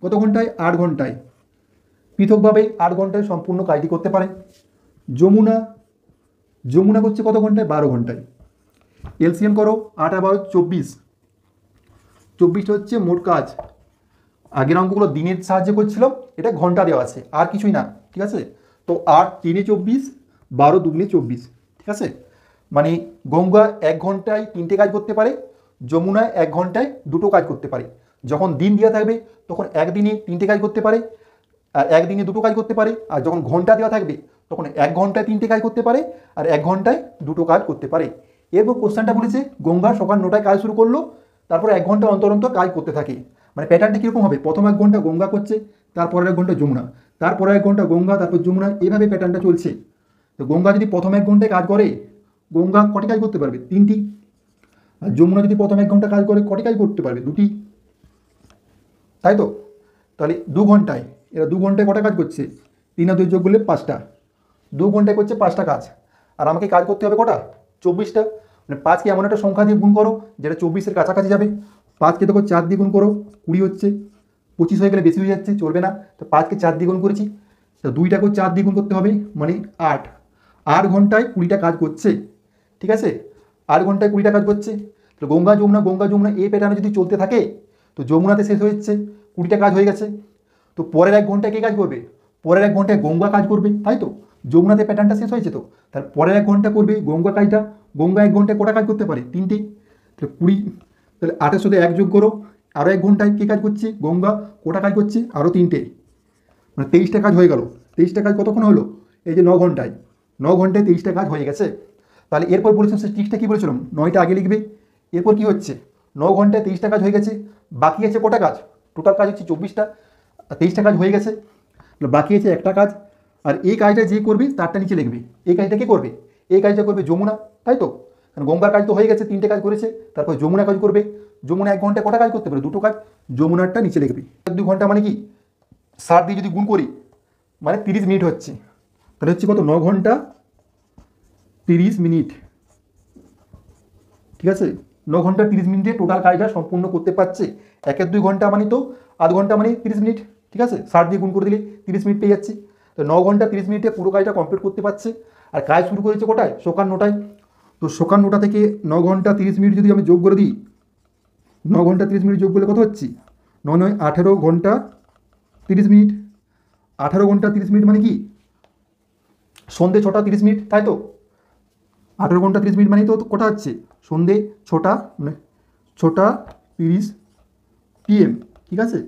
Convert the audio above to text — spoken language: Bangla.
কত ঘন্টায়? 8 ঘন্টায়। পৃথকভাবে 8 ঘন্টায় সম্পূর্ণ কাজটি করতে পারে। যমুনা যমুনা করছে কত ঘন্টায়? 12 ঘন্টায়। এলসিএম করো, 8 আর 12 24। 24টা হচ্ছে মোট কাজ। আগের অঙ্কগুলো দিনের সাহায্যে করছিলাম, এটা ঘন্টা দেওয়া আছে, আর কিছুই না। ঠিক আছে, তো 8 3 24, 12 2 24। ঠিক আছে, মানে গঙ্গা 1 ঘন্টায় 3টে কাজ করতে পারে, যমুনা 1 ঘন্টায় 2টো কাজ করতে পারে। যখন দিন দেওয়া থাকবে তখন একদিনে 3টে কাজ করতে পারে, আর একদিনে 2টো কাজ করতে পারে। আর যখন ঘন্টা দেওয়া থাকবে তখন 1 ঘন্টায় 3টে কাজ করতে পারে, আর 1 ঘন্টায় 2টো কাজ করতে পারে। এরপর কোশ্চেনটা বলেছে গঙ্গা সকাল 9টায় কাজ শুরু করলো, তারপর 1 ঘন্টা অন্তর অন্তর কাজ করতে থাকে। মানে প্যাটার্নটা কীরকম হবে? প্রথম 1 ঘন্টা গঙ্গা করছে, তারপরে 1 ঘন্টা যমুনা, তারপরে 1 ঘন্টা গঙ্গা, তারপর যমুনা, এভাবে প্যাটার্নটা চলছে। তো গঙ্গা যদি প্রথম 1 ঘন্টায় কাজ করে, গঙ্গা কটি কাজ করতে পারবে? 3টি। আর যমুনা যদি প্রথম 1 ঘন্টা কাজ করে, কটি কাজ করতে পারবে? 2টি। তাই তো? তাহলে 2 ঘন্টায়, এরা 2 ঘন্টায় কটা কাজ করছে? 3 আর 2 যোগ করলে 5টা। 2 ঘন্টায় করছে 5টা কাজ, আর আমাকে কাজ করতে হবে কটা? 24টা। মানে 5কে এমন একটা সংখ্যা দিয়ে গুণ করো যেটা 24-এর কাছাকাছি যাবে। 5কে দেখো 4 দিয়ে গুণ করো, 20 হচ্ছে। 25 হয়ে গেলে বেশি হয়ে যাচ্ছে, চলবে না। তো 5কে 4 দিয়ে গুণ করেছি, তো 2টাকেও 4 দিয়ে গুণ করতে হবে, মানে 8। 8 ঘন্টায় 20টা কাজ করছে। ঠিক আছে, 8 ঘন্টায় 20টা কাজ করছে। তো গঙ্গা যমুনা এই প্যাটার্নে যদি চলতে থাকে, তো যমুনাতে শেষ হয়ে যাচ্ছে, 20টা কাজ হয়ে গেছে। তো পরের 1 ঘন্টায় কে কাজ করবে? পরের 1 ঘন্টায় গঙ্গা কাজ করবে, তাই তো? যমুনাতে প্যাটার্নটা শেষ হয়েছে, তো তার পরের 1 ঘন্টা করবে গঙ্গা কাজটা। গঙ্গা 1 ঘন্টায় কটা কাজ করতে পারে? 3টে। তাহলে 20, তাহলে 8-এর সাথে 1 যোগ করো, আরও 1 ঘন্টায় কে কাজ করছে? গঙ্গা। কোটা কাজ করছে? আরও 3টে, মানে 23টা কাজ হয়ে গেল। 23টা কাজ কতক্ষণ হলো? এই যে 9 ঘন্টায়। 9 ঘন্টায় 23টা কাজ হয়ে গেছে। তাহলে এরপর বলেছিলাম সে ট্রিক্সটা কী বলেছিলাম? 9টা আগে লিখবে। এরপর কি হচ্ছে? 9 ঘন্টায় 23টা কাজ হয়ে গেছে, বাকি আছে কটা কাজ? টোটাল কাজ হচ্ছে 24টা, 23টা কাজ হয়ে গেছে, বাকি আছে একটা কাজ। আর এই কাজটা যে করবে তারটা নিচে লিখবে। এই কাজটা কে করবে? এই কাজটা করবে যমুনা, তাই তো? কারণ গঙ্গার কাজ তো হয়ে গেছে, 3টে কাজ করেছে, তারপর যমুনা কাজ করবে। যমুনা 1 ঘন্টায় কটা কাজ করতে পারে? 2টো কাজ। যমুনারটা নিচে লিখবে। 2 ঘন্টা মানে কি? 60 দিয়ে যদি গুণ করি, মানে 30 মিনিট হচ্ছে। তাহলে হচ্ছে কত? 9 ঘন্টা 30 মিনিট। ঠিক আছে, 9 ঘন্টা 30 মিনিটে টোটাল কাজটা সম্পূর্ণ করতে পারছে। 1-2 ঘন্টা মানে তো আধ ঘন্টা মানে 30 মিনিট। ঠিক আছে, 60 দিয়ে গুণ করে দিলে 30 মিনিট পেয়ে যাচ্ছে। তো 9 ঘন্টা 30 মিনিটে পুরো কাজটা কমপ্লিট করতে পারছে। আর কাজ শুরু করেছে কোটায়? সকাল 9টায়। তো সকাল 9টা থেকে 9 ঘন্টা 30 মিনিট যদি আমি যোগ করে দিই, 9 ঘন্টা 30 মিনিট যোগ করলে কত হচ্ছে? 9 9 18 ঘন্টা 30 মিনিট। 18 ঘন্টা 30 মিনিট মানে কি? সন্ধে 6টা 30 মিনিট, তাই তো? 18 ঘন্টা 30 মিনিট মানে তো কটা হচ্ছে? সন্ধে 6টা, মানে 6টা 30 PM। ঠিক আছে।